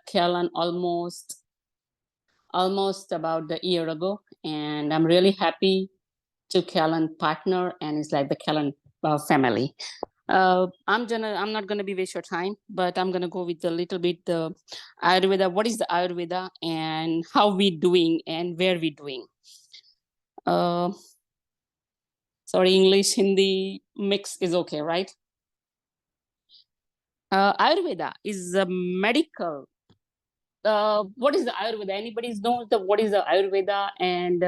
Kellen almost about a year ago, and I'm really happy to Kellen partner, and it's like the Kellen family. I'm not gonna be waste your time, but I'm gonna go with a little bit the Ayurveda. What is the Ayurveda and how we doing and where we doing? Uh, Sorry, English, Hindi mix is okay, right? Ayurveda is a medical. What is the Ayurveda? Anybody knows what is the Ayurveda and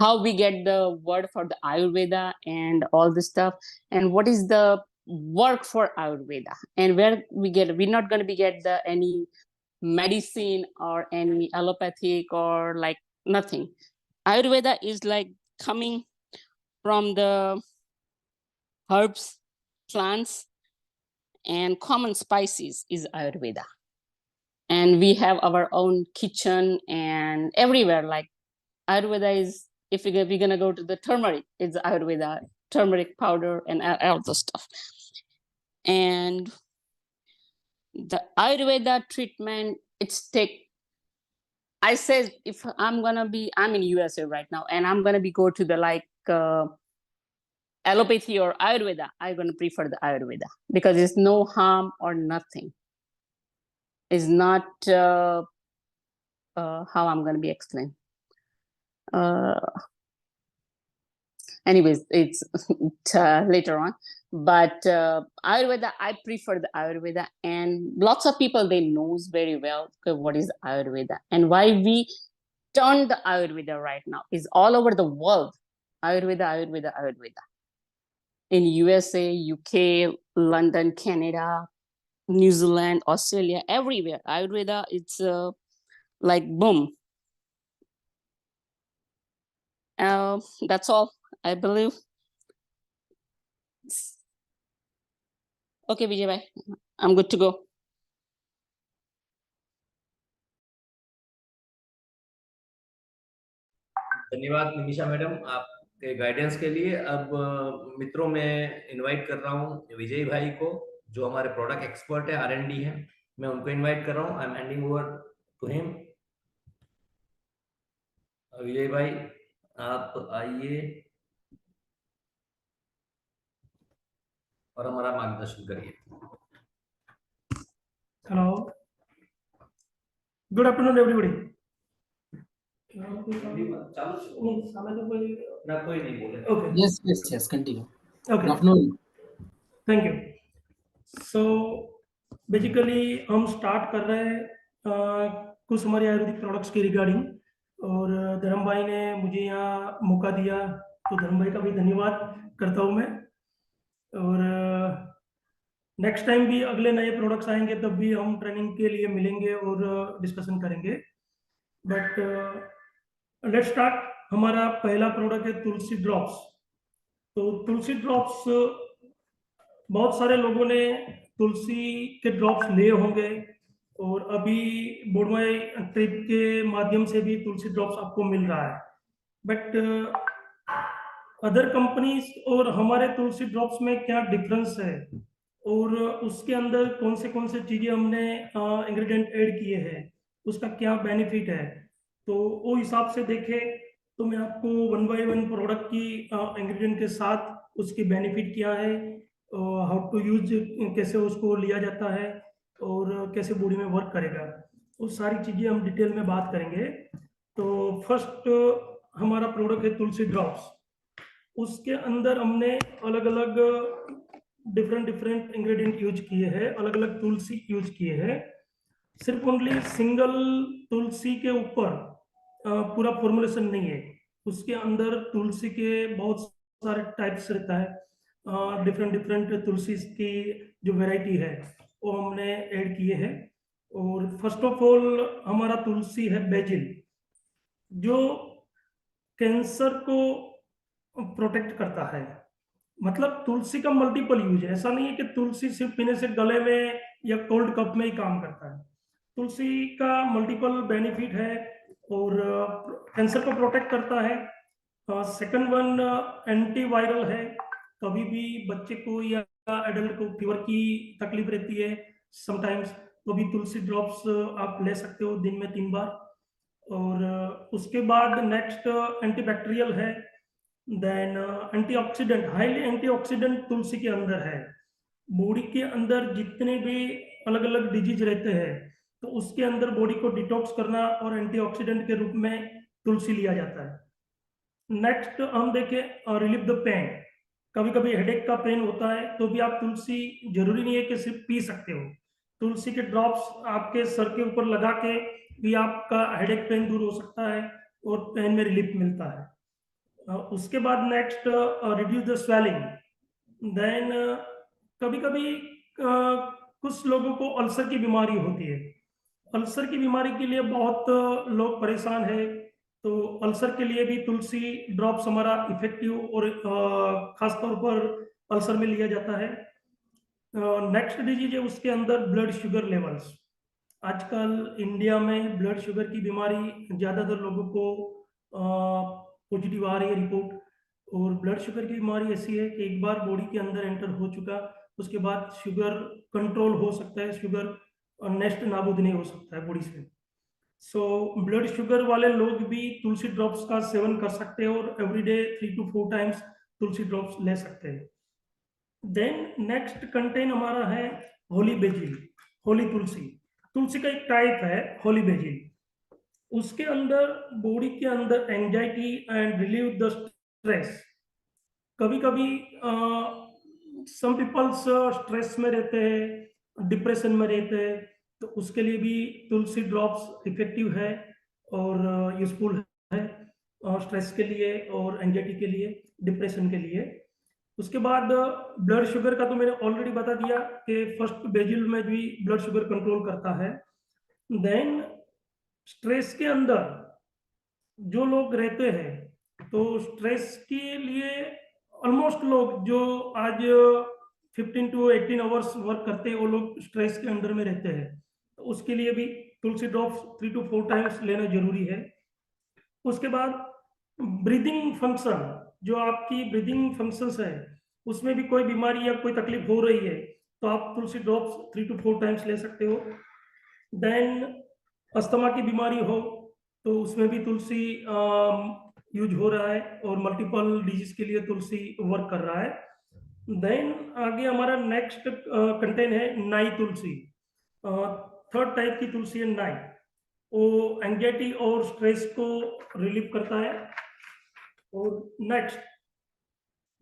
how we get the word for the Ayurveda and all this stuff, and what is the work for Ayurveda, and where we get? We're not going to be get any medicine or any allopathic or like nothing. Ayurveda is like coming from the herbs, plants, and common spices is Ayurveda. And we have our own kitchen and everywhere. Like Ayurveda is, if we're gonna go to the turmeric, it's Ayurveda, turmeric powder and all the stuff. And the Ayurveda treatment, it's take, I said, if I'm in USA right now, and I'm gonna be go to the like allopathy or Ayurveda, I'm gonna prefer the Ayurveda because it's no harm or nothing. It's not how I'm gonna be explained. Anyways, it's later on. But Ayurveda, I prefer the Ayurveda, and lots of people they knows very well what is Ayurveda and why we turn the Ayurveda right now is all over the world. Ayurveda, Ayurveda, Ayurveda. In USA, UK, London, Canada, New Zealand, Australia, everywhere. Ayurveda, it's like boom. That's all, I believe. Okay, Vijay bhai, I'm good to go. धन्यवाद Nimisha madam आपके guidance के लिए। अब मित्रों में invite कर रहा हूं विजय भाई को, जो हमारे प्रोडक्ट एक्सपर्ट है, R&D है। मैं उनको इनवाइट कर रहा हूं। I am handing over to him. Vijay भाई आप आइए और हमारा मार्गदर्शन करिए। Hello, good afternoon everybody. Yes, continue. Okay. Good afternoon. Thank you. So basically हम स्टार्ट कर रहे हैं कुछ हमारे आयुर्वेदिक प्रोडक्ट्स के रिगार्डिंग, और धर्म भाई ने मुझे यहाँ मौका दिया, तो धर्म भाई का भी धन्यवाद करता हूँ मैं। और नेक्स्ट टाइम भी अगले नए प्रोडक्ट्स आएंगे तब भी हम ट्रेनिंग के लिए मिलेंगे और डिस्कशन करेंगे। But let's start. हमारा पहला प्रोडक्ट है तुलसी ड्रॉप्स। तो तुलसी ड्रॉप्स, बहुत सारे लोगों ने तुलसी के ड्रॉप्स लिए होंगे, और अभी बोडवाई ट्रिप के माध्यम से भी तुलसी ड्रॉप्स आपको मिल रहा है। बट अदर कंपनीज और हमारे तुलसी ड्रॉप्स में क्या डिफरेंस है, और उसके अंदर कौन से चीज़ें हमने इंग्रेडिएंट ऐड किए हैं, उसका क्या बेनिफिट है, तो वो हिसाब से देखें तो मैं आपको 1 बाय 1 प्रोडक्ट की इंग्रेडिएंट के साथ उसकी बेनिफिट क्या है, हाउ टू यूज, कैसे उसको लिया जाता है और कैसे बॉडी में वर्क करेगा, वो सारी चीज़ें हम डिटेल में बात करेंगे। तो फर्स्ट हमारा प्रोडक्ट है तुलसी ड्रॉप्स। उसके अंदर हमने अलग अलग डिफरेंट इंग्रेडिएंट यूज किए हैं, अलग अलग तुलसी यूज किए हैं। सिर्फ ओनली सिंगल तुलसी के ऊपर पूरा फॉर्मुलेशन नहीं है, उसके अंदर तुलसी के बहुत सारे टाइप्स रहता है, डिफरेंट तुलसी की जो वैरायटी है वो हमने ऐड किए हैं। और फर्स्ट ऑफ ऑल हमारा तुलसी है बेजिल, जो कैंसर को प्रोटेक्ट करता है। मतलब तुलसी का मल्टीपल यूज है, ऐसा नहीं है कि तुलसी सिर्फ पीने से गले में या कोल्ड कप में ही काम करता है। तुलसी का मल्टीपल बेनिफिट है और कैंसर को प्रोटेक्ट करता है। सेकंड वन एंटीवायरल है। कभी भी बच्चे को या एडल्ट को फीवर की तकलीफ रहती है समटाइम्स, तो भी तुलसी ड्रॉप्स आप ले सकते हो दिन में 3 बार। और उसके बाद नेक्स्ट एंटीबैक्टीरियल है, देन एंटीऑक्सीडेंट, हाईली एंटीऑक्सीडेंट तुलसी के अंदर है। बॉडी के अंदर जितने भी अलग अलग डिजीज रहते हैं तो उसके अंदर बॉडी को डिटॉक्स करना और एंटीऑक्सीडेंट के रूप में तुलसी लिया जाता है। नेक्स्ट हम देखें रिलीव द पेन। कभी कभी हेडेक का पेन होता है तो भी आप तुलसी, जरूरी नहीं है कि सिर्फ पी सकते हो, तुलसी के ड्रॉप्स आपके सर के ऊपर लगा के भी आपका हेडेक पेन दूर हो सकता है और पेन में रिलीफ मिलता है। उसके बाद next reduce the swelling. Then कभी कभी कुछ लोगों को अल्सर की बीमारी होती है। अल्सर की बीमारी के लिए बहुत लोग परेशान है, तो अल्सर के लिए भी तुलसी ड्रॉप्स हमारा इफेक्टिव और खासतौर पर अल्सर में लिया जाता है। नेक्स्ट डिजीज है उसके अंदर ब्लड शुगर लेवल्स। आजकल इंडिया में ब्लड शुगर की बीमारी ज़्यादातर लोगों को पॉजिटिव आ रही है रिपोर्ट। और ब्लड शुगर की बीमारी ऐसी है कि एक बार बॉडी के अंदर एंटर हो चुका, उसके बाद शुगर कंट्रोल हो सकता है, शुगर नेक्स्ट नाबूद नहीं हो सकता है बॉडी से। सो ब्लड शुगर वाले लोग भी तुलसी ड्रॉप्स का सेवन कर सकते हैं और everyday 3 to 4 times Tulsi drops ले सकते हैं। देन नेक्स्ट कंटेन हमारा है होली बेजिल, होली तुलसी। तुलसी का एक टाइप है होली बेजिल, उसके अंदर बॉडी के अंदर anxiety and relieve the stress. कभी कभी सम पीपल्स स्ट्रेस में रहते हैं, डिप्रेशन में रहते हैं, तो उसके लिए भी तुलसी ड्रॉप्स इफेक्टिव है और यूजफुल है, स्ट्रेस के लिए और एंजाइटी के लिए, डिप्रेशन के लिए। उसके बाद ब्लड शुगर का तो मैंने ऑलरेडी बता दिया कि फर्स्ट बेजिल में भी ब्लड शुगर कंट्रोल करता है। देन स्ट्रेस के अंदर जो लोग रहते हैं तो स्ट्रेस के लिए ऑलमोस्ट लोग जो आज 15 to 18 आवर्स वर्क करते हैं वो लोग स्ट्रेस के अंडर में रहते हैं, तो उसके लिए भी तुलसी ड्रॉप्स 3 to 4 टाइम्स लेना जरूरी है। उसके बाद ब्रीदिंग फंक्शन, जो आपकी ब्रीदिंग फंक्शंस है उसमें भी कोई बीमारी या कोई तकलीफ हो रही है तो आप तुलसी ड्रॉप्स 3 to 4 टाइम्स ले सकते हो। देन अस्थमा की बीमारी हो तो उसमें भी तुलसी यूज हो रहा है और मल्टीपल डिजीज के लिए तुलसी वर्क कर रहा है। देन आगे हमारा नेक्स्ट कंटेन है नाई तुलसी। थर्ड टाइप की तुलसी है नाई, वो एंजाइटी और स्ट्रेस को रिलीव करता है। और नेक्स्ट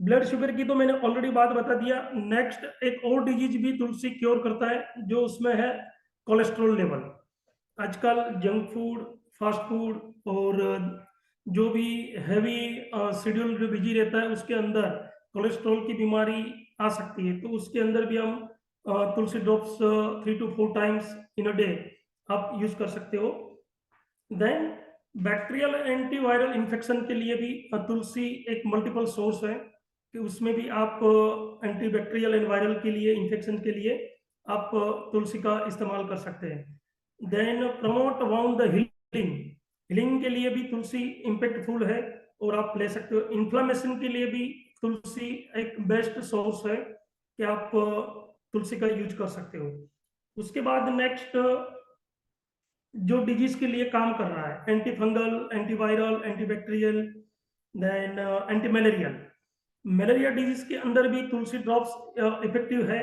ब्लड शुगर की तो मैंने ऑलरेडी बात बता दिया। नेक्स्ट एक और डिजीज भी तुलसी क्योर करता है जो उसमें है कोलेस्ट्रॉल लेवल। आजकल जंक फूड, फास्ट फूड और जो भी हैवी शेड्यूल जो बिजी रहता है उसके अंदर कोलेस्ट्रॉल की बीमारी आ सकती है, तो उसके अंदर भी हम tulsi drops 3 to 4 times in a day आप यूज कर सकते हो। देन बैक्टीरियल एंटीवायरल इन्फेक्शन के लिए भी तुलसी एक मल्टीपल सोर्स है कि उसमें भी आप एंटीबैक्टीरियल एंड वायरल के लिए, इन्फेक्शन के लिए आप तुलसी का इस्तेमाल कर सकते हैं। Then promote wound the healing, healing के लिए भी तुलसी इम्पैक्टफुल है और आप ले सकते हो। इन्फ्लामेशन के लिए भी तुलसी एक बेस्ट सोर्स है कि आप तुलसी का यूज कर सकते हो। उसके बाद नेक्स्ट जो डिजीज के लिए काम कर रहा है, anti fungal, antiviral, antibacterial, then anti malarial. Malaria disease के अंदर भी तुलसी ड्रॉप्स इफेक्टिव है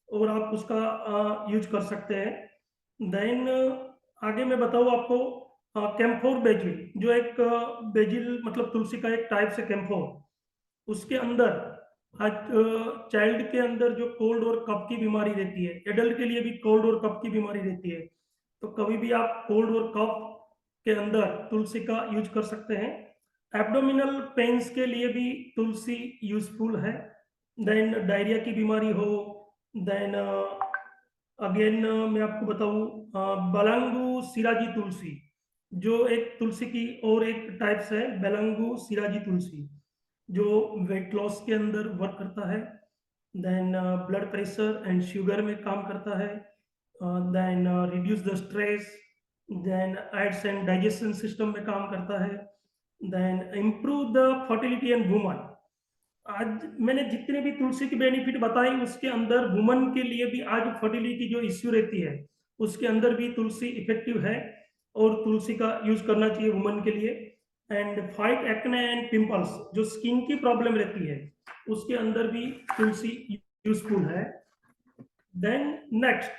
और आप उसका यूज कर सकते हैं। देन आगे मैं बताऊँ आपको कैम्फोर बेजिल, जो एक बेजिल मतलब तुलसी का एक टाइप से कैम्फोर, उसके अंदर आज चाइल्ड के अंदर जो कोल्ड और कफ की बीमारी रहती है, एडल्ट के लिए भी कोल्ड और कफ की बीमारी रहती है, तो कभी भी आप कोल्ड और कफ के अंदर तुलसी का यूज कर सकते हैं। एब्डोमिनल पेन्स के लिए भी तुलसी यूजफुल है। देन डायरिया की बीमारी हो, देन अगेन मैं आपको बताऊं बलंगू सिराजी तुलसी, जो एक तुलसी की और एक टाइप्स है बेलंगू सिराजी तुलसी, जो वेट लॉस के अंदर वर्क करता है। Then blood pressure and sugar में काम करता है। Then reduce the stress, then aids and digestion system में काम करता है। Then improve the fertility and woman. आज मैंने जितने भी तुलसी की बेनिफिट बताई उसके अंदर वुमन के लिए भी आज फर्टिलिटी जो इश्यू रहती है उसके अंदर भी तुलसी इफेक्टिव है और तुलसी का यूज करना चाहिए वुमन के लिए। And fight acne and pimples, जो स्किन की प्रॉब्लम रहती है उसके अंदर भी तुलसी यूजफुल है। देन नेक्स्ट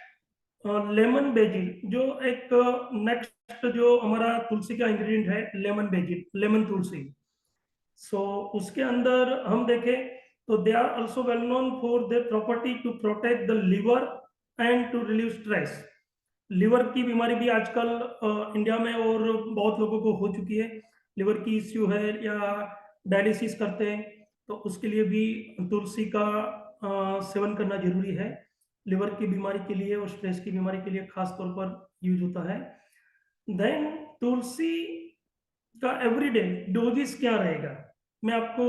लेमन बेजिल, जो एक नेक्स्ट जो हमारा तुलसी का इंग्रेडिएंट है लेमन बेजिल, लेमन तुलसी। सो उसके अंदर हम देखें तो they are also well known for their property to protect the liver and to relieve stress. Liver की बीमारी भी आजकल इंडिया में और बहुत लोगों को हो चुकी है, लिवर की इश्यू है या डायलिसिस करते हैं, तो उसके लिए भी तुलसी का सेवन करना जरूरी है। लिवर की बीमारी के लिए और स्ट्रेस की बीमारी के लिए खास तौर पर यूज होता है। देन तुलसी का एवरीडे डोजेस क्या रहेगा, मैं आपको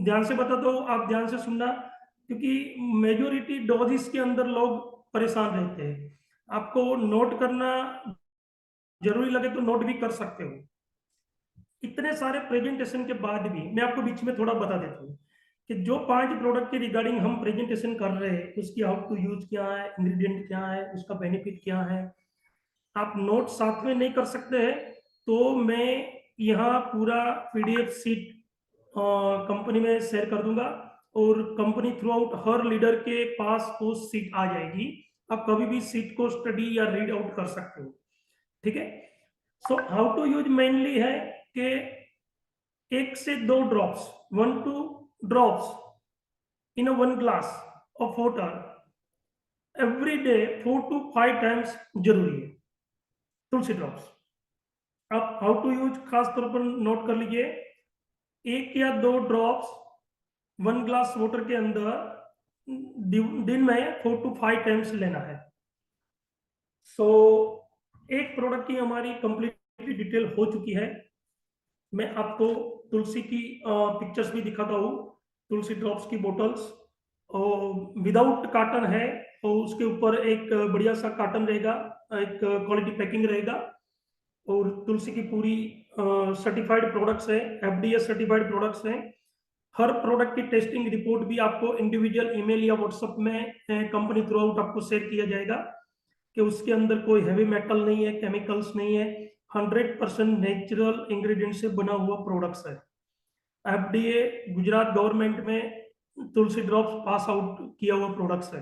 ध्यान से बताता हूँ, आप ध्यान से सुनना, क्योंकि मेजोरिटी डोजेस के अंदर लोग परेशान रहते हैं। आपको नोट करना जरूरी लगे तो नोट भी कर सकते हो। इतने सारे प्रेजेंटेशन के बाद भी मैं आपको बीच में थोड़ा बता देता हूँ कि जो 5 प्रोडक्ट के रिगार्डिंग हम प्रेजेंटेशन कर रहे हैं उसकी हाउ टू यूज क्या है, इंग्रेडिएंट क्या है, उसका बेनिफिट क्या है, आप नोट साथ में नहीं कर सकते हैं तो मैं यहाँ पूरा पीडीएफ सीट कंपनी में शेयर कर दूंगा और कंपनी थ्रू आउट हर लीडर के पास वो सीट आ जाएगी। आप कभी भी सीट को स्टडी या रीड आउट कर सकते हो, ठीक है। So how to use mainly है कि 1 से 2 drops, 1 to 2 drops in a 1 glass of water every day 4 to 5 times जरूरी है, तुलसी ड्रॉप्स। आप हाउ टू यूज खास तौर पर नोट कर लीजिए, 1 या 2 ड्रॉप्स 1 ग्लास वाटर के अंदर दिन में 4 to 5 टाइम्स लेना है। सो एक प्रोडक्ट की हमारी कंप्लीटली डिटेल हो चुकी है। मैं आपको तुलसी की पिक्चर्स भी दिखाता हूँ, तुलसी ड्रॉप्स की बोटल्स और विदाउट कार्टन है और उसके ऊपर एक बढ़िया सा कार्टन रहेगा, एक क्वालिटी पैकिंग रहेगा और तुलसी की पूरी सर्टिफाइड प्रोडक्ट्स है, एफडीए सर्टिफाइड प्रोडक्ट्स हैं। हर प्रोडक्ट की टेस्टिंग रिपोर्ट भी आपको इंडिविजुअल ईमेल या व्हाट्सएप में कंपनी थ्रू आउट आपको शेयर किया जाएगा कि उसके अंदर कोई हैवी मेटल नहीं है, केमिकल्स नहीं है, 100% नेचुरल इंग्रेडिएंट से बना हुआ प्रोडक्ट्स है। एफडीए गुजरात गवर्नमेंट में तुलसी ड्रॉप्स पास आउट किया हुआ प्रोडक्ट्स है।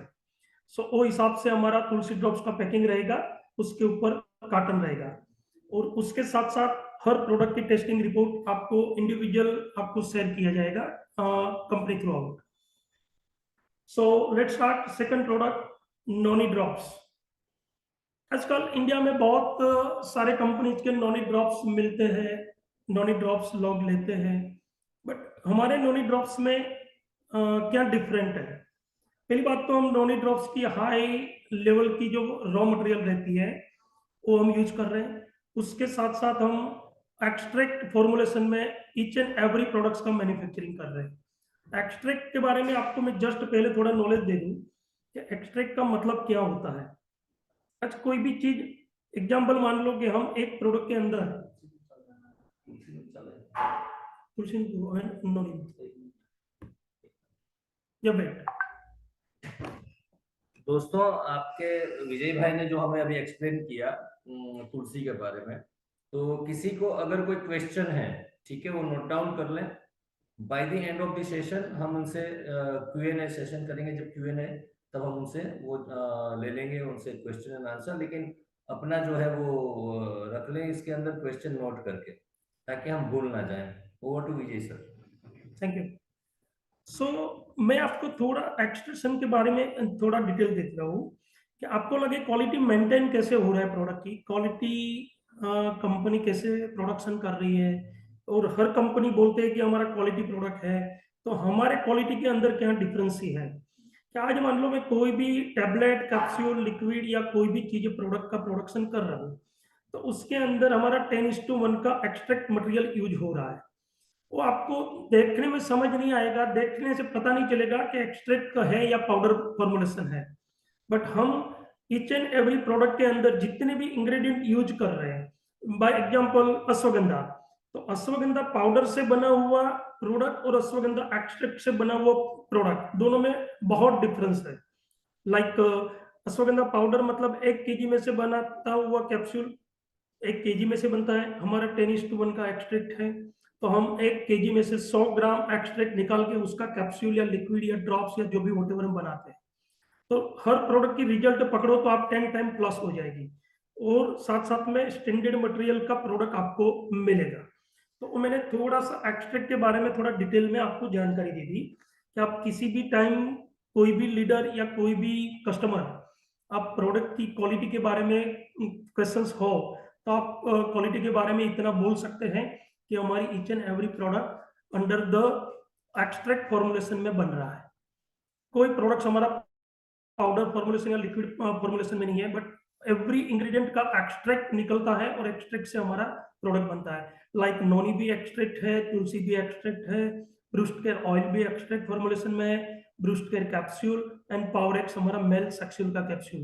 सो वो हिसाब से हमारा तुलसी ड्रॉप्स का पैकिंग रहेगा, उसके ऊपर कार्टन रहेगा और उसके साथ साथ हर प्रोडक्ट की टेस्टिंग रिपोर्ट आपको इंडिविजुअल आपको शेयर किया जाएगा company through out. So let's start second product, noni drops. आजकल इंडिया में बहुत सारे कंपनीज के नोनी ड्रॉप्स मिलते हैं, नोनी ड्रॉप्स लोग लेते हैं, बट हमारे नोनी ड्रॉप्स में क्या डिफरेंट है। पहली बात तो हम नोनी ड्रॉप्स की हाई लेवल की जो रॉ मटेरियल रहती है वो हम यूज कर रहे हैं, उसके साथ साथ हम एक्सट्रैक्ट फॉर्मुलेशन में ईच एंड एवरी प्रोडक्ट्स का मैन्युफैक्चरिंग कर रहे हैं। एक्सट्रैक्ट के बारे में आपको मैं जस्ट पहले थोड़ा नॉलेज दे दूं कि एक्सट्रैक्ट का मतलब क्या होता है। आज कोई भी चीज, एग्जांपल मान लो कि हम एक प्रोडक्ट के अंदर दोस्तों, आपके विजय भाई ने जो हमें अभी एक्सप्लेन किया तुलसी के बारे में, तो किसी को अगर कोई क्वेश्चन है, ठीक है, वो नोट डाउन कर लें। By the end of the session हम उनसे Q&A सेशन करेंगे। जब Q&A तब हम उनसे वो ले लेंगे उनसे क्वेश्चन एंड आंसर, लेकिन अपना जो है वो रख लें इसके अंदर क्वेश्चन नोट करके, ताकि हम भूल ना जाएं। Over to Vijay sir. Thank you. So मैं आपको थोड़ा एक्सट्रैक्शन के बारे में थोड़ा डिटेल देख रहा हूँ कि आपको लगे क्वालिटी मेंटेन कैसे हो रहा है, प्रोडक्ट की क्वालिटी कंपनी कैसे प्रोडक्शन कर रही है, और हर कंपनी बोलते हैं कि हमारा क्वालिटी प्रोडक्ट है, तो हमारे क्वालिटी के अंदर क्या डिफरेंस ही है। क्या आज मान लो मैं कोई भी टैबलेट, कैप्सूल, लिक्विड या कोई भी चीज प्रोडक्ट का प्रोडक्शन कर रहा हूँ तो उसके अंदर हमारा 10:1 का एक्सट्रैक्ट मटेरियल यूज हो रहा है। वो आपको देखने में समझ नहीं आएगा, देखने से पता नहीं चलेगा कि एक्सट्रैक्ट का है या पाउडर फॉर्मुलेशन है, बट हम ईच एंड एवरी प्रोडक्ट के अंदर जितने भी इंग्रेडिएंट यूज कर रहे हैं, बाय एग्जांपल अश्वगंधा, तो अश्वगंधा पाउडर से बना हुआ प्रोडक्ट और अश्वगंधा एक्सट्रैक्ट से बना हुआ प्रोडक्ट, दोनों में बहुत डिफरेंस है। लाइक अश्वगंधा पाउडर मतलब 1 केजी में से बनाता हुआ कैप्सूल 1 केजी में से बनता है। हमारा 10:1 का एक्सट्रैक्ट है, तो हम 1 केजी में से 100 ग्राम एक्सट्रैक्ट निकाल के उसका कैप्सूल या लिक्विड या ड्रॉप्स या जो भी व्हाटएवर हम बनाते हैं, तो हर प्रोडक्ट की रिजल्ट पकड़ो तो आप 10 टाइम प्लस हो जाएगी, और साथ साथ में स्टैंडर्ड मटेरियल का प्रोडक्ट आपको मिलेगा। तो मैंने थोड़ा सा एक्सट्रैक्ट के बारे में थोड़ा डिटेल में आपको जानकारी दे दी कि आप किसी भी टाइम कोई भी लीडर या कोई भी कस्टमर आप प्रोडक्ट की क्वालिटी के बारे में क्वेश्चंस हो, तो आप क्वालिटी के बारे में इतना बोल सकते हैं कि हमारी each and every product under the extract formulation में बन रहा है। कोई प्रोडक्ट हमारा पाउडर फॉर्मुलेशन या लिक्विड फॉर्मुलेशन में नहीं है, बट एवरी इंग्रेडिएंट का एक्सट्रैक्ट निकलता है और एक्सट्रैक्ट से हमारा प्रोडक्ट बनता है। लाइक नोनी भी एक्सट्रैक्ट है, तुलसी भी एक्सट्रैक्ट है, ब्रूस्ट केयर ऑयल भी एक्सट्रैक्ट फॉर्मुलेशन में है, breast care capsule and Powerex हमारा मेल सेक्सूल का capsule,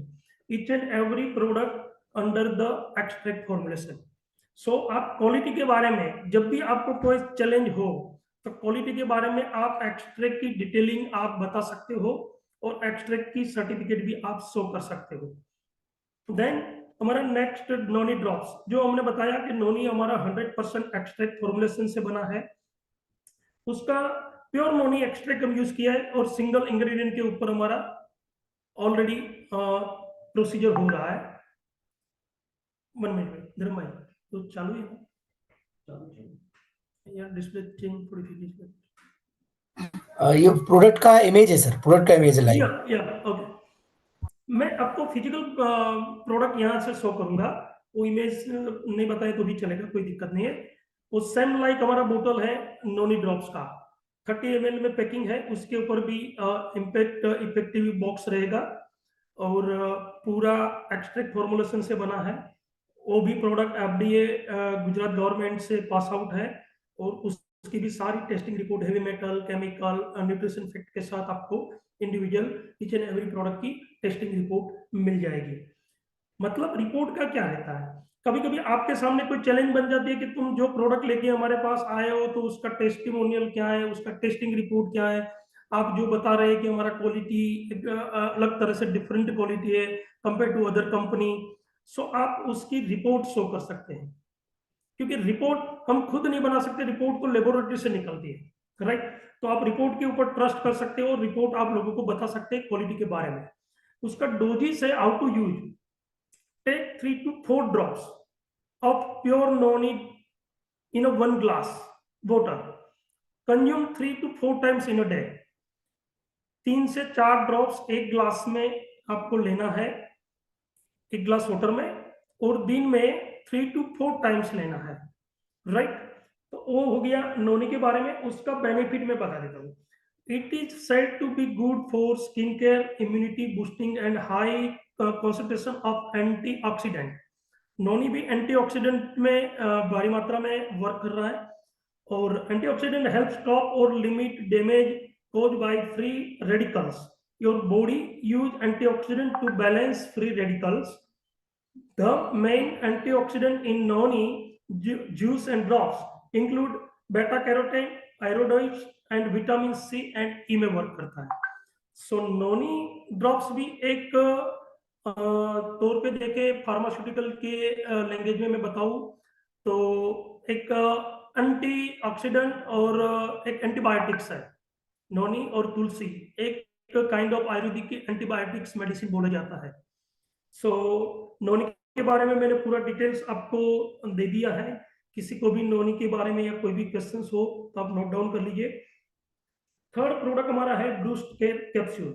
each and every product under the extract formulation. So आप क्वालिटी के बारे में जब भी आपको कोई चैलेंज हो, तो क्वालिटी के बारे में आप एक्सट्रैक्ट की डिटेलिंग आप बता सकते हो और एक्सट्रैक्ट की सर्टिफिकेट भी आप शो कर सकते हो। देन हमारा नेक्स्ट नोनी ड्रॉप्स, जो हमने बताया कि नोनी हमारा 100% एक्सट्रैक्ट फॉर्मुलेशन से बना है, उसका प्योर नोनी एक्सट्रैक्ट हम यूज किया है और सिंगल इंग्रेडिएंट के ऊपर हमारा ऑलरेडी प्रोसीजर हो रहा है। 1 मिनट में धर्म भाई, तो चालू है यार, डिस्प्ले चेंज थोड़ी सी ये प्रोडक्ट का इमेज है सर, प्रोडक्ट का इमेज है लाइव। या ओके, मैं आपको फिजिकल प्रोडक्ट यहाँ से शो करूंगा, वो इमेज नहीं बताए तो भी चलेगा, कोई दिक्कत नहीं है। वो सेम लाइक हमारा बोतल है नोनी ड्रॉप्स का, 30 ml में पैकिंग है, उसके ऊपर भी इम्पैक्ट इफेक्टिव बॉक्स रहेगा और पूरा एक्सट्रैक्ट फॉर्मुलेशन से बना है। वो भी प्रोडक्ट FDA गुजरात गवर्नमेंट से पास आउट है और उसकी भी सारी testing report heavy metal, chemical, nutrition fact के साथ आपको individual each and every product की टेस्टिंग रिपोर्ट मिल जाएगी। मतलब रिपोर्ट का क्या रहता है, कभी कभी आपके सामने कोई चैलेंज बन जाती है कि तुम जो प्रोडक्ट लेके हमारे पास आए हो तो उसका टेस्टिमोनियल क्या है, उसका टेस्टिंग रिपोर्ट क्या है, आप जो बता रहे हैं कि हमारा क्वालिटी अलग तरह से डिफरेंट क्वालिटी है कंपेयर टू अदर कंपनी, सो आप उसकी रिपोर्ट शो कर सकते हैं, क्योंकि रिपोर्ट हम खुद नहीं बना सकते, रिपोर्ट तो लेबोरेटरी से निकलती है, राइट। तो आप रिपोर्ट के ऊपर ट्रस्ट कर सकते हो और रिपोर्ट आप लोगों को बता सकते हैं क्वालिटी के बारे में। उसका डोजेस है, how to use, take 3 to 4 drops of pure noni in a 1 glass water, consume 3 to 4 times in a day। 3 से 4 ड्रॉप्स एक ग्लास में आपको लेना है, एक ग्लास वाटर में, और दिन में 3 to 4 टाइम्स लेना है, राइट। तो वो हो गया नोनी के बारे में। उसका बेनिफिट मैं बता देता हूँ। It is said to be good for skin care, immunity boosting and high concentration of antioxidant. Noni भी एंटीऑक्सीडेंट में भारी मात्रा में वर्क कर रहा है, और एंटीऑक्सीडेंट हेल्प स्टॉप और limit damage caused by free radicals। Your body use antioxidant to balance free radicals। The main antioxidant in noni juice and drops include beta carotene, iodines and vitamin C and E में work करता है। सो नोनी drops भी एक तौर पे देखे pharmaceutical के language में मैं बताऊं तो एक एंटीऑक्सीडेंट और एक एंटीबायोटिक्स है। नोनी और तुलसी एक kind of Ayurvedic antibiotics medicine बोला जाता है। सो नोनी के बारे में मैंने पूरा डिटेल्स आपको दे दिया है। किसी को भी नोनी के बारे में या कोई भी क्वेश्चंस हो तो आप नोट डाउन कर लीजिए। थर्ड प्रोडक्ट हमारा है ब्रूस्ट केयर कैप्सूल।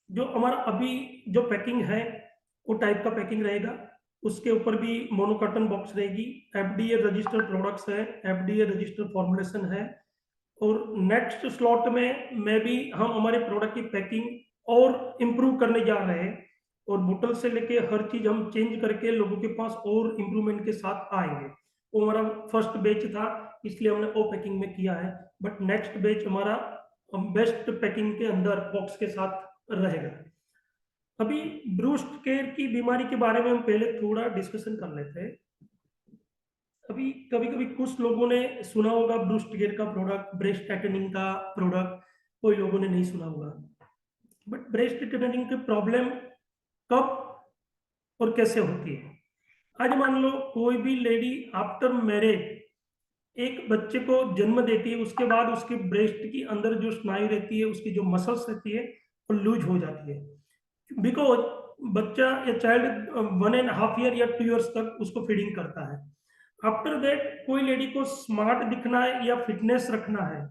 जो हमारा अभी जो पैकिंग है वो टाइप का पैकिंग रहेगा, उसके ऊपर भी मोनोकॉटन बॉक्स रहेगी, FDA रजिस्टर्ड प्रोडक्ट्स है, FDA रजिस्टर्ड फॉर्मुलेशन है। और नेक्स्ट स्लॉट में भी हम हमारे प्रोडक्ट की पैकिंग और इम्प्रूव करने जा रहे हैं, और बोतल से लेके हर चीज हम चेंज करके लोगों के पास और इम्प्रूवमेंट के साथ आएंगे। वो हमारा फर्स्ट बैच था इसलिए हमने ओ पैकिंग में किया है, बट नेक्स्ट बैच हमारा बेस्ट पैकिंग के अंदर बॉक्स के साथ रहेगा। अभी ब्रूस्ट केयर की बीमारी के बारे में हम पहले थोड़ा डिस्कशन कर लेते हैं। अभी कभी कभी कुछ लोगों ने सुना होगा ब्रूस्ट केयर का प्रोडक्ट, ब्रेस्ट टाइटनिंग का प्रोडक्ट, कोई लोगों ने नहीं सुना होगा। बट ब्रेस्ट टाइटनिंग के प्रॉब्लम कब और कैसे होती है। आज मान लो कोई भी लेडी आफ्टर मैरिज एक बच्चे को जन्म देती है, उसके बाद उसके ब्रेस्ट की अंदर जो स्नायु रहती है, उसकी जो मसल्स रहती है वो लूज हो जाती है, बिकॉज बच्चा या चाइल्ड 1.5 ईयर या 2 ईयर्स तक उसको फीडिंग करता है। आफ्टर दैट कोई लेडी को स्मार्ट दिखना है या फिटनेस रखना है,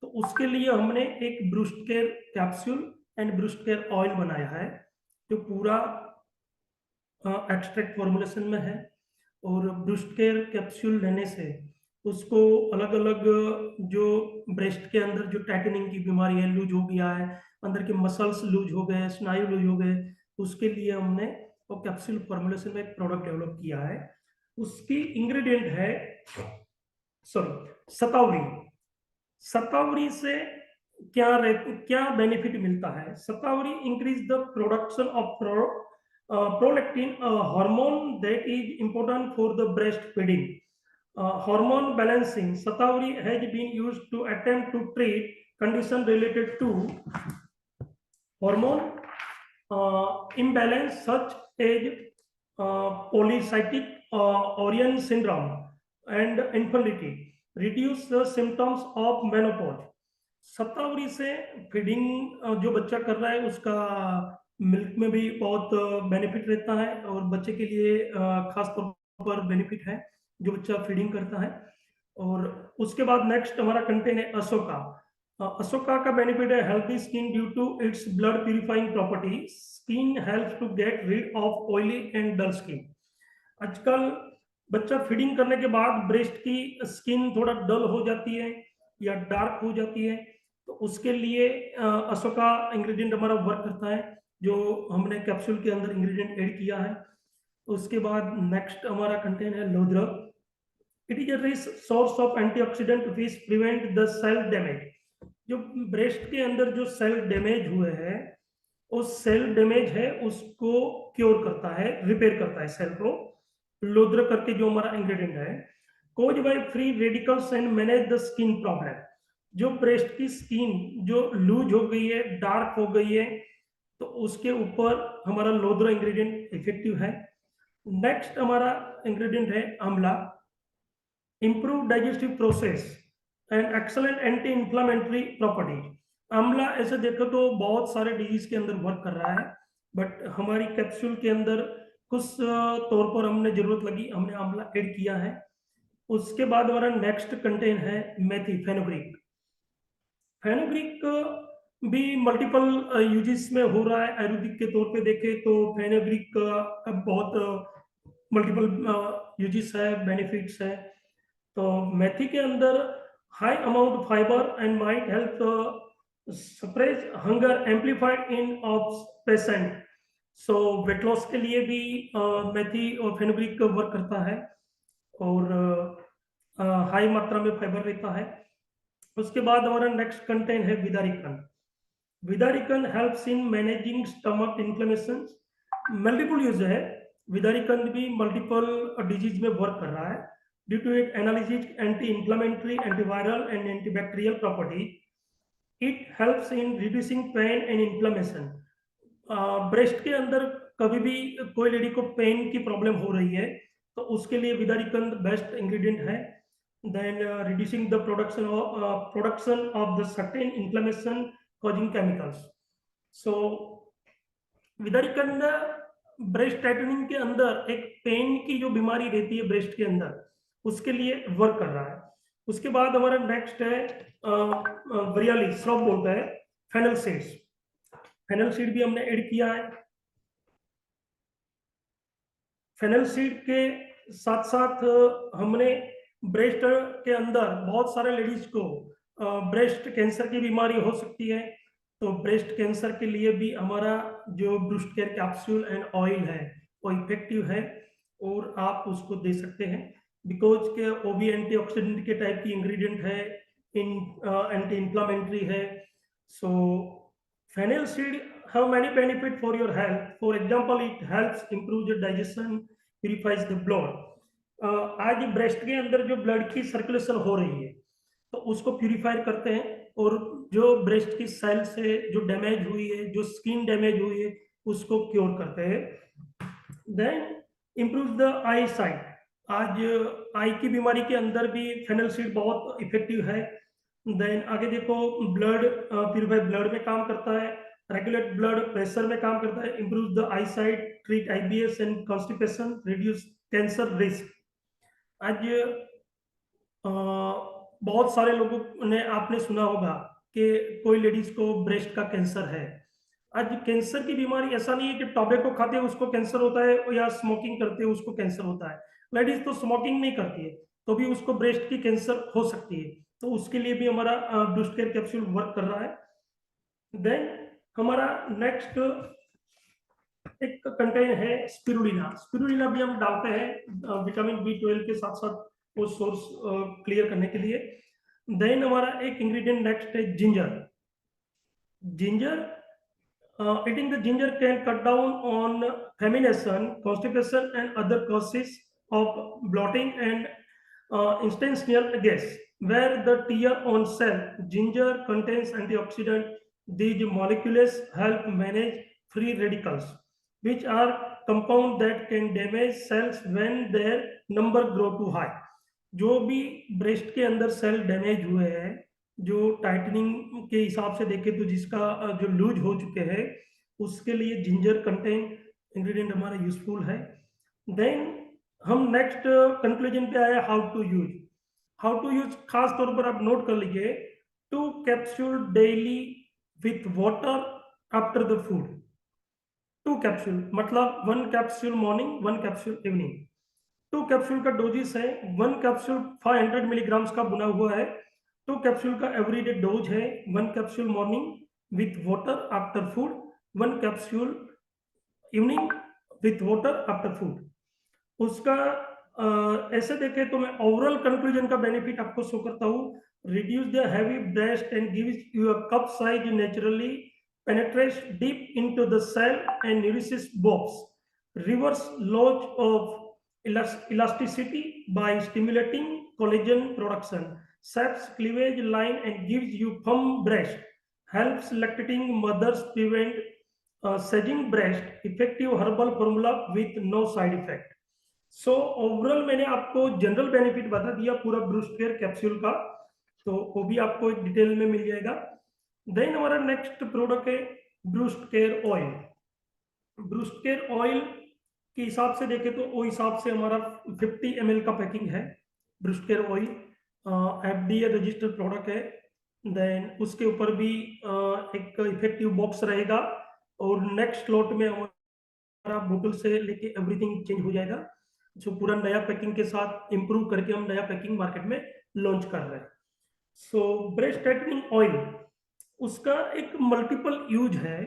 तो उसके लिए हमने एक breast care capsule and breast care oil बनाया है, जो पूरा एक्सट्रैक्ट फॉर्मुलेशन में है। और ब्रूस्ट केयर कैप्सूल लेने से उसको अलग अलग जो ब्रेस्ट के अंदर जो टाइटनिंग की बीमारी है, लूज हो गया है, अंदर के मसल्स लूज हो गए, स्नायु लूज हो गए, उसके लिए हमने वो कैप्सूल फॉर्मुलेशन में एक प्रोडक्ट डेवलप किया है। उसकी इंग्रेडिएंट है शतावरी। शतावरी से क्या बेनिफिट मिलता है। Shatavari increase the production of prolactin, a hormone that is important for the breastfeeding. Hormone balancing. Shatavari has been used to attempt to treat conditions related to hormone imbalance such as polycystic ovarian syndrome and infertility. Reduce the symptoms of menopause. शतावरी से feeding जो बच्चा कर रहा है उसका milk में भी बहुत बेनिफिट रहता है, और बच्चे के लिए खास तौर पर बेनिफिट है जो बच्चा फीडिंग करता है। और उसके बाद नेक्स्ट हमारा कंटेंट है अशोका। अशोका का बेनिफिट है healthy skin due to its blood purifying property. Skin helps to get rid of oily and dull skin. आजकल बच्चा फीडिंग करने के बाद ब्रेस्ट की स्किन थोड़ा डल हो जाती है या डार्क हो जाती है, तो उसके लिए अशोका इंग्रेडिएंट हमारा वर्क करता है, जो हमने कैप्सूल के अंदर इंग्रेडिएंट ऐड किया है। उसके बाद नेक्स्ट हमारा कंटेंट है lodhra. It is a rich source of antioxidant which prevent the cell damage. जो ब्रेस्ट के अंदर जो सेल डैमेज हुए हैं, उस सेल डैमेज है उसको क्योर करता है, रिपेयर करता है सेल को। लोद्र करके जो हमारा इंग्रेडिएंट है, cause by free radicals and manage the skin problem. जो ब्रेस्ट की स्किन जो लूज हो गई है, डार्क हो गई है, तो उसके ऊपर हमारा लोद्र इंग्रेडिएंट इफेक्टिव है। नेक्स्ट हमारा इंग्रेडिएंट है आंवला। Improve digestive process and excellent anti inflammatory properties. आंवला ऐसे देखो तो बहुत सारे डिजीज के अंदर वर्क कर रहा है, बट हमारी कैप्सूल के अंदर कुछ तौर पर हमने जरूरत लगी, हमने आंवला ऐड किया है। उसके बाद हमारा नेक्स्ट कंटेंट है मेथी, फेनुग्रीक। फेनुग्रीक भी मल्टीपल यूजेस में हो रहा है। आयुर्वेदिक के तौर पे देखें तो फेनुग्रीक का बहुत मल्टीपल यूजेस है, बेनिफिट्स है। तो मेथी के अंदर high amount fibre and might help suppress hunger amplified in of patient. So weight loss के लिए भी मेथी और फेनुग्रीक वर्क करता है, और हाई मात्रा में फाइबर रहता है। उसके बाद हमारा नेक्स्ट कंटेंट है vidarikand. Vidarikand helps in managing stomach inflammation. Multiple use है, विदारिकन भी मल्टीपल डिजीज में वर्क कर रहा है due to it analysis anti inflammatory, antiviral and antibacterial property. It helps in reducing pain and inflammation. Breast के अंदर कभी भी कोई लेडी को पेन की प्रॉब्लम हो रही है, तो उसके लिए विदारिकन बेस्ट इंग्रेडिएंट है। then reducing the production of the certain inflammation causing chemicals. So vidarikand breast tightening के अंदर एक पेन की जो बीमारी रहती है ब्रेस्ट के अंदर, उसके लिए वर्क कर रहा है। उसके बाद हमारा नेक्स्ट है वरियाली, श्रॉप बोलता है, फेनल सीड्स। फेनल सीड भी हमने ऐड किया है। फेनल सीड के साथ साथ हमने ब्रेस्ट के अंदर बहुत सारे लेडीज को ब्रेस्ट कैंसर की बीमारी हो सकती है, तो ब्रेस्ट कैंसर के लिए भी हमारा जो ब्रूस्ट केयर कैप्सूल एंड ऑयल है वो इफेक्टिव है, और आप उसको दे सकते हैं बिकॉज के वो भी एंटीऑक्सीडेंट के टाइप की इंग्रेडिएंट है, एंटी इंफ्लामेटरी है। So fennel seed have many benefit for your health. For example, it helps improve the digestion, purifies the blood. आज ब्रेस्ट के अंदर जो ब्लड की सर्कुलेशन हो रही है तो उसको प्यूरिफाई करते हैं, और जो ब्रेस्ट की सेल से जो डैमेज हुई है, जो स्किन डैमेज हुई है, उसको क्योर करते हैं। Then improve the eyesight. आज आई की बीमारी के अंदर भी फेनल सीड बहुत इफेक्टिव है। देन आगे देखो, ब्लड प्यूरिफाई ब्लड में काम करता है, रेगुलेट ब्लड प्रेशर में काम करता है, improve the I site, treat IBS and constipation, reduce cancer risk. आज बहुत सारे लोगों ने आपने सुना होगा कि कोई लेडीज को ब्रेस्ट का कैंसर है। आज कैंसर की बीमारी ऐसा नहीं है कि टॉबैको खाते हैं उसको कैंसर होता है या स्मोकिंग करते हैं उसको कैंसर होता है। लेडीज तो स्मोकिंग नहीं करती है तो भी उसको ब्रेस्ट की कैंसर हो सकती है, तो उसके लिए भी हमारा ब्रूस्ट केयर कैप्सूल वर्क कर रहा है। देन हमारा नेक्स्ट एक कंटेन है स्पिरुलिना। स्पिरुलिना भी हम डालते हैं विटामिन B12 के साथ साथ वो सोर्स क्लियर करने के लिए। देन हमारा एक इंग्रेडिएंट नेक्स्ट है ginger. Ginger, eating the ginger can cut down on flammation, constipation, and other causes of bloating and intestinal gas. Where the tear on cell, ginger contains antioxidant. These molecules help manage free radicals, which are compound that can damage cells when their number grow too high. जो भी breast के अंदर cell damage हुए हैं, जो tightening के हिसाब से देखें तो जिसका जो लूज हो चुके हैं, उसके लिए जिंजर कंटेन इंग्रेडिएंट हमारा यूजफुल है। देन हम नेक्स्ट कंक्लूजन पे आए, how to use. How to use खास तौर पर आप नोट कर लीजिए, 2 capsule daily with water after the food. 2 capsule मतलब 1 capsule morning, 1 capsule evening. 2 capsule का डोजेस है, 1 कैप्सूल 500 मिलीग्राम्स का बुना हुआ है। 2 कैप्सूल का एवरीडे डोज है, 1 capsule morning with water after food, 1 capsule evening with water after food. उसका ऐसे देखें तो मैं ओवरऑल कंक्लूजन का बेनिफिट आपको शो करता हूँ। Reduce the heavy breast and gives you a cup size naturally, penetrates deep into the cell and nourishes bones, reverse loss of elasticity by stimulating collagen production, saps cleavage line and gives you firm breast, helps lactating mothers prevent sagging breast, effective herbal formula with no side effect. So overall मैंने आपको general benefit बता दिया पूरा ब्रूस्ट care capsule का, तो वो भी आपको एक डिटेल में मिल जाएगा। देन हमारा नेक्स्ट प्रोडक्ट है breast care oil. ब्रूस्ट care oil के हिसाब से देखें तो वो हिसाब से हमारा 50 ml का पैकिंग है। Breast care oil FDA registered product है। देन उसके ऊपर भी एक इफेक्टिव बॉक्स रहेगा और नेक्स्ट लॉट में हमारा बोतल से लेके एवरीथिंग चेंज हो जाएगा, जो पूरा नया पैकिंग के साथ इम्प्रूव करके हम नया पैकिंग मार्केट में लॉन्च कर रहे हैं। सो ब्रेस्ट टाइटनिंग ऑयल, उसका एक मल्टीपल यूज है।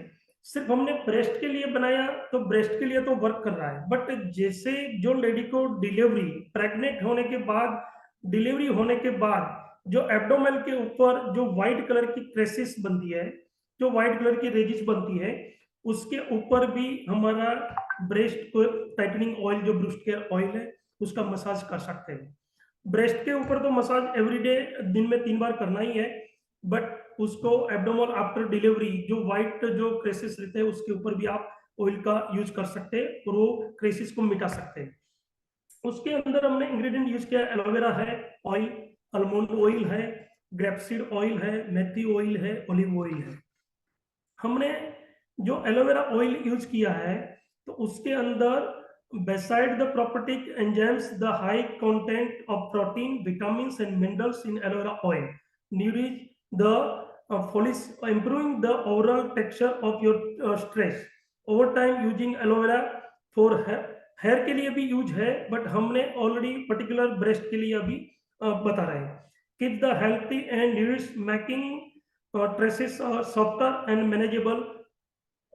सिर्फ हमने ब्रेस्ट के लिए बनाया तो ब्रेस्ट के लिए तो वर्क कर रहा है, बट जैसे जो लेडी को डिलीवरी, प्रेग्नेंट होने के बाद, डिलीवरी होने के बाद जो एब्डोमेन के ऊपर जो व्हाइट कलर की क्रेसिस बनती है, जो व्हाइट कलर की रेजिस बनती है, उसके ऊपर भी हमारा ब्रेस्ट को टाइटनिंग ऑयल जो ब्रूस्ट केयर ऑयल है उसका मसाज कर सकते हैं। ब्रेस्ट के ऊपर तो मसाज एवरीडे दिन में 3 बार करना ही है, बट उसको एब्डोमेन आफ्टर डिलीवरी जो व्हाइट जो क्रेसिस रहते हैं उसके ऊपर भी आप ऑयल का यूज कर सकते हैं और वो क्रेसिस को मिटा सकते हैं। उसके अंदर हमने इंग्रेडिएंट यूज किया, एलोवेरा है ऑयल, आलमंड ऑयल है, ग्रेपसीड ऑयल है, मेथी ऑयल है, ऑलिव ऑयल है। हमने जो एलोवेरा ऑयल यूज किया है तो उसके अंदर beside the propertic enzymes, the high content of protein, vitamins and minerals in aloe vera oil nourish the follicle, improving the overall texture of your stress. Over time using aloe vera for hair के लिए भी use है, but हमने already particular breast के लिए अभी बता रहे हैं। Keep the healthy and nourish making traces softer and manageable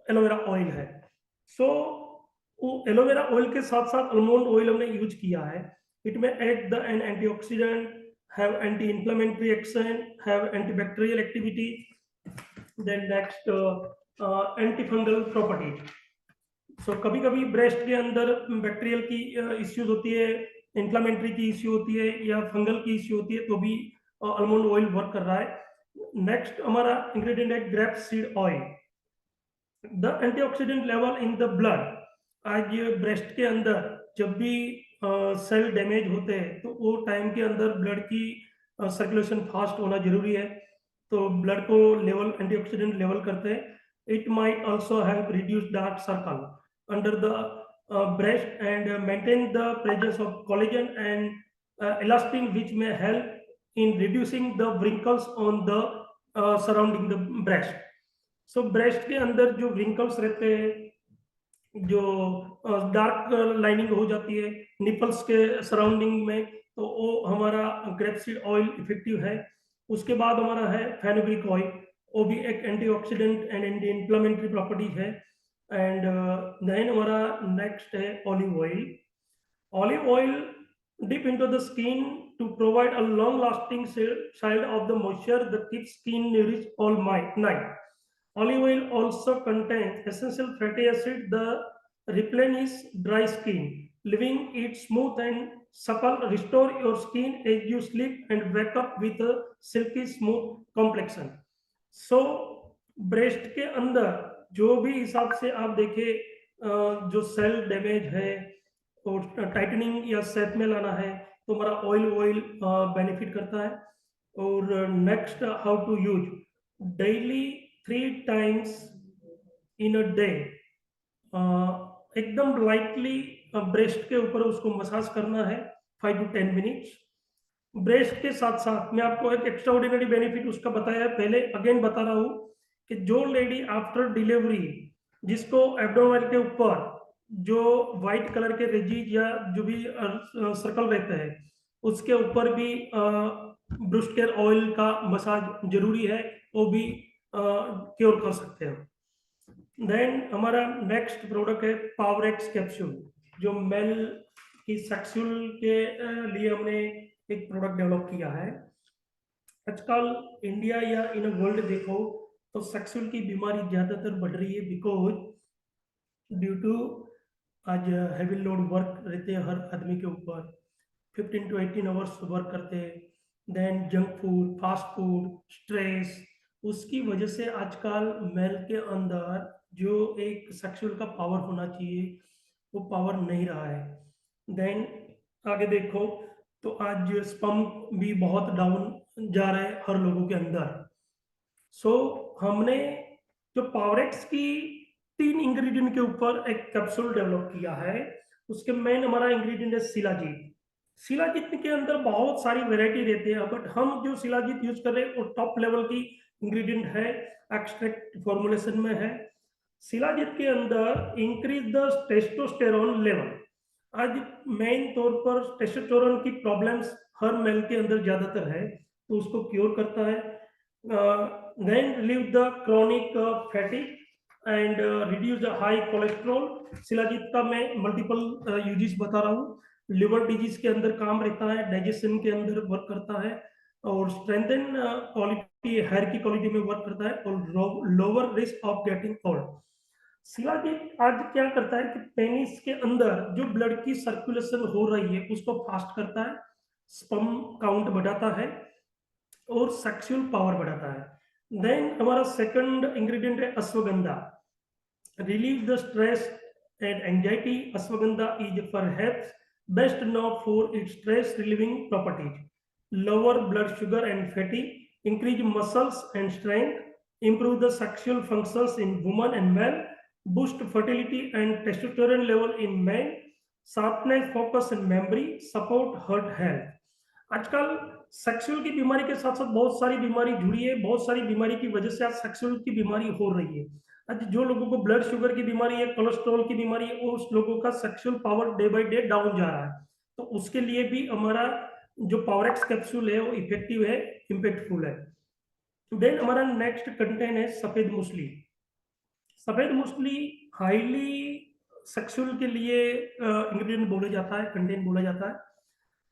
aloe vera oil है। So एलोवेरा ऑयल के साथ साथ आलमंड ऑयल हमने यूज किया है। इट में add the an antioxidant, have anti inflammatory action, have antibacterial activity, then next anti fungal property. So कभी कभी ब्रेस्ट के अंदर बैक्टीरियल की इश्यूज होती है, इंफ्लेमेटरी की इश्यू होती है या फंगल की इश्यू होती है, तो भी आलमंड ऑयल वर्क कर रहा है। नेक्स्ट हमारा इंग्रेडिएंट है grape seed oil. The antioxidant level in the blood, आज ब्रेस्ट के अंदर जब भी सेल डैमेज होते हैं तो वो टाइम के अंदर ब्लड की सर्कुलेशन फास्ट होना जरूरी है, तो ब्लड को लेवल एंटीऑक्सीडेंट लेवल करते हैं. It might also help reduce dark circle under the breast and maintain the presence of collagen and elastin, which may help in reducing the wrinkles on the surrounding the breast. So breast के अंदर जो wrinkles रहते हैं, जो dark lining हो जाती है nipples के सराउंडिंग में, तो वो हमारा ग्रेपसीड ऑयल इफेक्टिव है. उसके बाद हमारा है फेनुग्रीक ऑयल, वो भी एक antioxidant and anti inflammatory properties है. एंड देन हमारा नेक्स्ट है olive oil. Olive oil dip into the skin to provide a long-lasting shield of the moisture that keeps skin nourished all night. Olive oil also contains essential fatty acid that replenish dry skin, leaving it smooth and supple. Restore your skin as you sleep and wake up with a silky smooth complexion. So breast के अंदर जो भी हिसाब से आप देखें जो cell damage है और टाइटनिंग या शेप में लाना है, तो हमारा ऑयल बेनिफिट करता है. और next, how to use. Daily 3 times in a day एकदम लाइटली ब्रेस्ट के ऊपर उसको मसाज करना है 5 to 10 minutes. ब्रेस्ट के साथ साथ मैं आपको एक एक्स्ट्राऑर्डिनरी बेनिफिट उसका बताया है, पहले अगेन बता रहा हूँ कि जो लेडी आफ्टर डिलीवरी जिसको एब्डोमेन के ऊपर जो व्हाइट कलर के रेजिज या जो भी सर्कल रहते हैं उसके ऊपर भी ब्रूस्ट केयर ऑयल का मसाज जरूरी है, वो भी क्योर कर सकते हैं. देन हमारा नेक्स्ट प्रोडक्ट है पावरेक्स कैप्सूल, जो मेल की सेक्सुअल के लिए हमने एक प्रोडक्ट डेवलप किया है. आजकल इंडिया या इन वर्ल्ड देखो तो सेक्सुअल की बीमारी ज़्यादातर बढ़ रही है, बिकॉज ड्यू टू आज हैवी लोड वर्क रहते हैं हर आदमी के ऊपर, 15 to 18 आवर्स वर्क करते हैं. Then junk food, fast food, stress, उसकी वजह से आजकल मेल के अंदर जो एक सेक्सुअल का पावर होना चाहिए वो पावर नहीं रहा है. देन आगे देखो तो आज स्पर्म भी बहुत डाउन जा रहा है हर लोगों के अंदर. सो हमने जो पावरेक्स की 3 इंग्रेडिएंट के ऊपर एक कैप्सूल डेवलप किया है. उसके मेन हमारा इंग्रेडिएंट है शिलाजीत. शिलाजीत के अंदर बहुत सारी वैरायटी रहती है, बट हम जो शिलाजीत यूज कर रहे हैं वो टॉप लेवल की इंग्रेडिएंट है, एक्सट्रैक्ट फॉर्मुलेशन में है. शिलाजीत के अंदर इंक्रीज द टेस्टोस्टेरोन लेवल. आज मेन तौर पर टेस्टोस्टेरोन की प्रॉब्लम्स हर मेल के अंदर ज्यादातर है, तो उसको क्योर करता है. Then relieve the chronic fatigue and reduce the high cholesterol. शिलाजीत का मैं मल्टीपल यूजेस बता रहा हूँ. लिवर डिजीज के अंदर काम रहता है, डाइजेशन के अंदर वर्क करता है, और स्ट्रेंथन क्वालिटी, हेयर की क्वालिटी में वर्क करता है, और lower risk of getting old. Shilajit आज क्या करता है कि पेनिस के अंदर जो ब्लड की सर्कुलेशन हो रही है उसको फास्ट करता है, स्पर्म काउंट बढ़ाता है और सेक्सुअल पावर बढ़ाता है. देन हमारा सेकंड इंग्रेडिएंट है ashwagandha. Relieve the stress and anxiety. Ashwagandha is perhaps best known for its stress relieving properties. Lower blood sugar and fatty, increase muscles and strength, improve the sexual functions in women and men, boost fertility and testosterone level in men, sharpness focus and memory, support heart health. आजकल sexual की बीमारी के साथ साथ बहुत सारी बीमारी जुड़ी है, बहुत सारी बीमारी की वजह से आज सेक्सुअल की बीमारी हो रही है. आज जो लोगों को ब्लड शुगर की बीमारी है, कोलेस्ट्रॉल की बीमारी है, उस लोगों का sexual power day by day down जा रहा है. तो उसके लिए भी हमारा जो पावरेक्स कैप्सूल है वो इफेक्टिव है, इम्पैक्टफुल है. देन हमारा नेक्स्ट कंटेंट है सफेद मूसली. सफेद मूसली हाईली सेक्सुअल के लिए इंग्रेडिएंट बोला जाता है, कंटेंट बोला जाता है.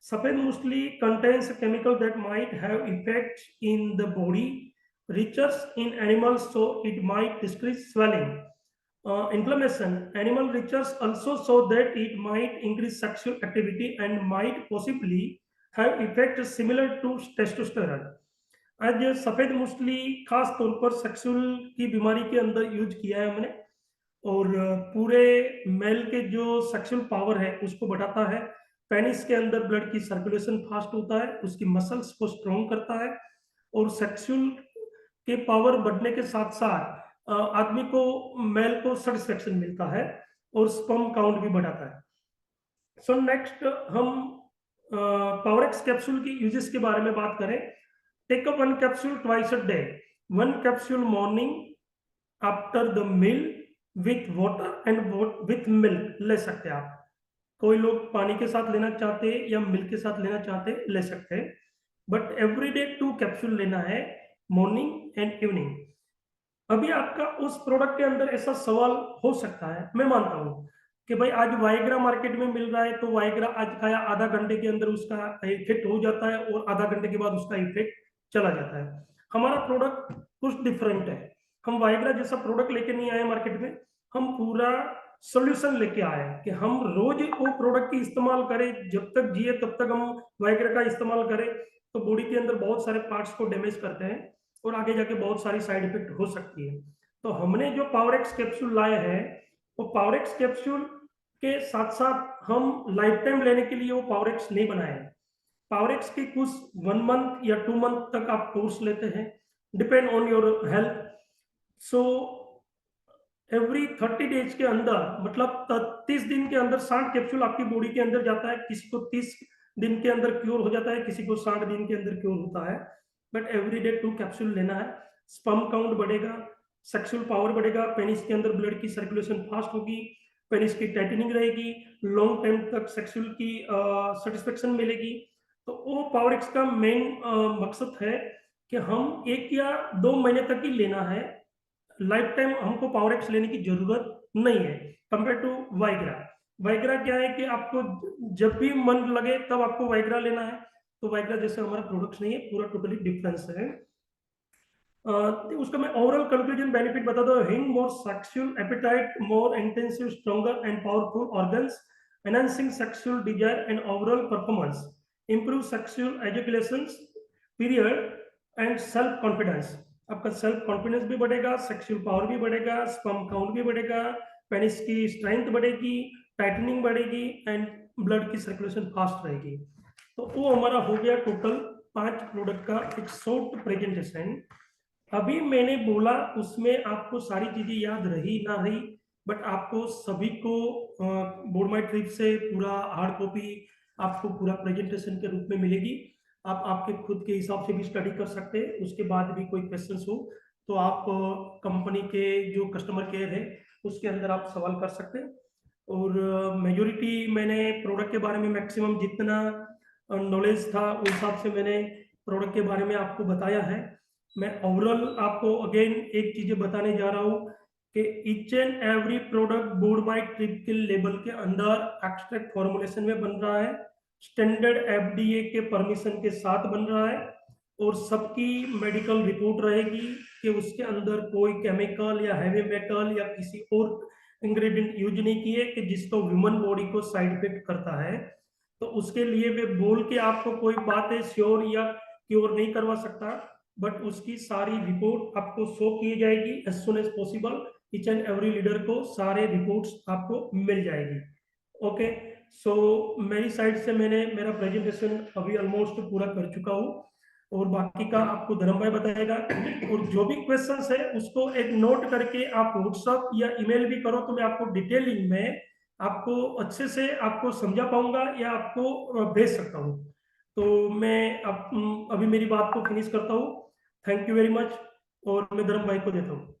सफेद मूसली contains a chemical that might have effects in the body, richer in animals, so it might decrease swelling, inflammation. Animal research also show that it might increase sexual activity and might possibly have effects similar to testosterone. आज सफेद मूसली खास तौर पर sexual की बीमारी के अंदर use किया है हमने, और पूरे मेल के जो सेक्सुअल पावर है उसको बढ़ाता है। पेनिस के अंदर ब्लड की सर्कुलेशन फास्ट होता है, उसकी मसल्स को स्ट्रॉन्ग करता है, और सेक्सुअल के पावर बढ़ने के साथ साथ आदमी को, मेल को सेटिस्फेक्शन मिलता है और स्पर्म काउंट भी बढ़ाता है। सो नेक्स्ट हम पावरएक्स कैप्सूल की यूजेस के बारे में बात करें। Take up 1 capsule twice a day, 1 capsule morning after the meal with water and with milk ले सकते हैं आप। कोई लोग पानी के साथ लेना चाहते हैं या मिल्क के साथ लेना चाहते हैं, ले सकते हैं, बट एवरी डे 2 कैप्सूल लेना है, मॉर्निंग एंड इवनिंग। अभी आपका उस प्रोडक्ट के अंदर ऐसा सवाल हो सकता है, मैं मानता हूं कि भाई आज वाइग्रा मार्केट में मिल रहा है, तो वाइग्रा आज खाया आधा घंटे के अंदर उसका इफेक्ट हो जाता है और आधा घंटे के बाद उसका इफेक्ट चला जाता है। हमारा प्रोडक्ट कुछ डिफरेंट है। हम वाइग्रा जैसा प्रोडक्ट लेके नहीं आए मार्केट में, हम पूरा सोल्यूशन लेके आए हैं कि हम रोज वो प्रोडक्ट की इस्तेमाल करें, जब तक जिए तब तक हम वाइग्रा का इस्तेमाल करें, तो बॉडी के अंदर बहुत सारे पार्ट्स को डैमेज करते हैं और आगे जाके बहुत सारी साइड इफेक्ट हो सकती है। तो हमने जो पावरएक्स कैप्सूल लाए हैं, वो पावरएक्स कैप्सूल के साथ साथ हम लाइफ टाइम लेने के लिए वो पावरएक्स नहीं बनाए हैं। पावरएक्स के कुछ 1 मंथ या 2 मंथ तक आप कोर्स लेते हैं, depend on your health. So every 30 days के अंदर, मतलब 30 दिन के अंदर 60 कैप्सूल आपकी बॉडी के अंदर जाता है। किसी को 30 दिन के अंदर क्योर हो जाता है, किसी को 60 दिन के अंदर क्योर होता है, बट एवरी डे 2 कैप्सूल लेना है। स्पर्म काउंट बढ़ेगा, सेक्सुअल पावर बढ़ेगा, पेनिस के अंदर ब्लड की सर्कुलेशन फास्ट होगी, पेनिस की टाइटनिंग रहेगी, लॉन्ग टाइम तक सेक्सुअल की सेटिस्फेक्शन मिलेगी। तो वो पावरएक्स का मेन मकसद है कि हम 1 या 2 महीने तक ही लेना है, लाइफ टाइम हमको पावरएक्स लेने की जरूरत नहीं है कंपेयर टू वाइग्रा। वाइग्रा क्या है कि आपको जब भी मन लगे तब आपको वाइग्रा लेना है, तो वाइग्रा जैसे हमारा प्रोडक्ट्स नहीं है, पूरा टोटली डिफरेंस है। उसका मैं ओवरऑल कंक्लूजन बेनिफिट बता दो। हिंग more sexual appetite, more intensive, stronger and powerful organs, enhancing sexual desire and overall performance, improve sexual education period and self confidence. आपका सेल्फ कॉन्फिडेंस भी बढ़ेगा, सेक्सुअल पावर भी बढ़ेगा, स्पर्म काउंट भी बढ़ेगा, पेनिस की स्ट्रेंथ बढ़ेगी, टाइटनिंग बढ़ेगी एंड ब्लड की सर्कुलेशन फास्ट रहेगी। तो वो हमारा हो गया टोटल 5 प्रोडक्ट का एक शॉर्ट प्रेजेंटेशन। अभी मैंने बोला उसमें आपको सारी चीजें याद रही ना रही, बट आपको सभी को बोर्ड माई ट्रिप से पूरा हार्ड कॉपी आपको पूरा प्रेजेंटेशन के रूप में मिलेगी। आप आपके खुद के हिसाब से भी स्टडी कर सकते हैं। उसके बाद भी कोई क्वेश्चंस हो तो आप कंपनी के जो कस्टमर केयर है उसके अंदर आप सवाल कर सकते हैं। और मेजोरिटी मैंने प्रोडक्ट के बारे में मैक्सिमम जितना नॉलेज था उस हिसाब से मैंने प्रोडक्ट के बारे में आपको बताया है। मैं ओवरऑल आपको अगेन एक चीजें बताने जा रहा हूँ कि each and every product board by trip के लेबल के अंदर एक्सट्रैक्ट फॉर्मुलेशन में बन रहा है, स्टैंडर्ड एफडीए के परमिशन के साथ बन रहा है, और सबकी मेडिकल रिपोर्ट रहेगी कि उसके अंदर कोई केमिकल या हैवी मेटल या किसी और इंग्रेडिएंट यूज नहीं किए कि जिसको ह्यूमन बॉडी को साइड इफेक्ट करता है। तो उसके लिए मैं बोल के आपको कोई बातें श्योर या क्योर नहीं करवा सकता, बट उसकी सारी रिपोर्ट आपको शो की जाएगी as soon as possible. Each and every leader को सारे रिपोर्ट्स आपको मिल जाएगी। ओके, सो मेरी साइड से मैंने मेरा प्रेजेंटेशन अभी ऑलमोस्ट पूरा कर चुका हूँ, और बाकी का आपको धर्म भाई बताएगा। और जो भी क्वेश्चंस है उसको एक नोट करके आप व्हाट्सएप या ईमेल भी करो, तो मैं आपको डिटेलिंग में आपको अच्छे से आपको समझा पाऊंगा या आपको भेज सकता हूँ। तो मैं अभी मेरी बात को फिनिश करता हूँ। थैंक यू वेरी मच, और मैं धर्म भाई को देता हूँ।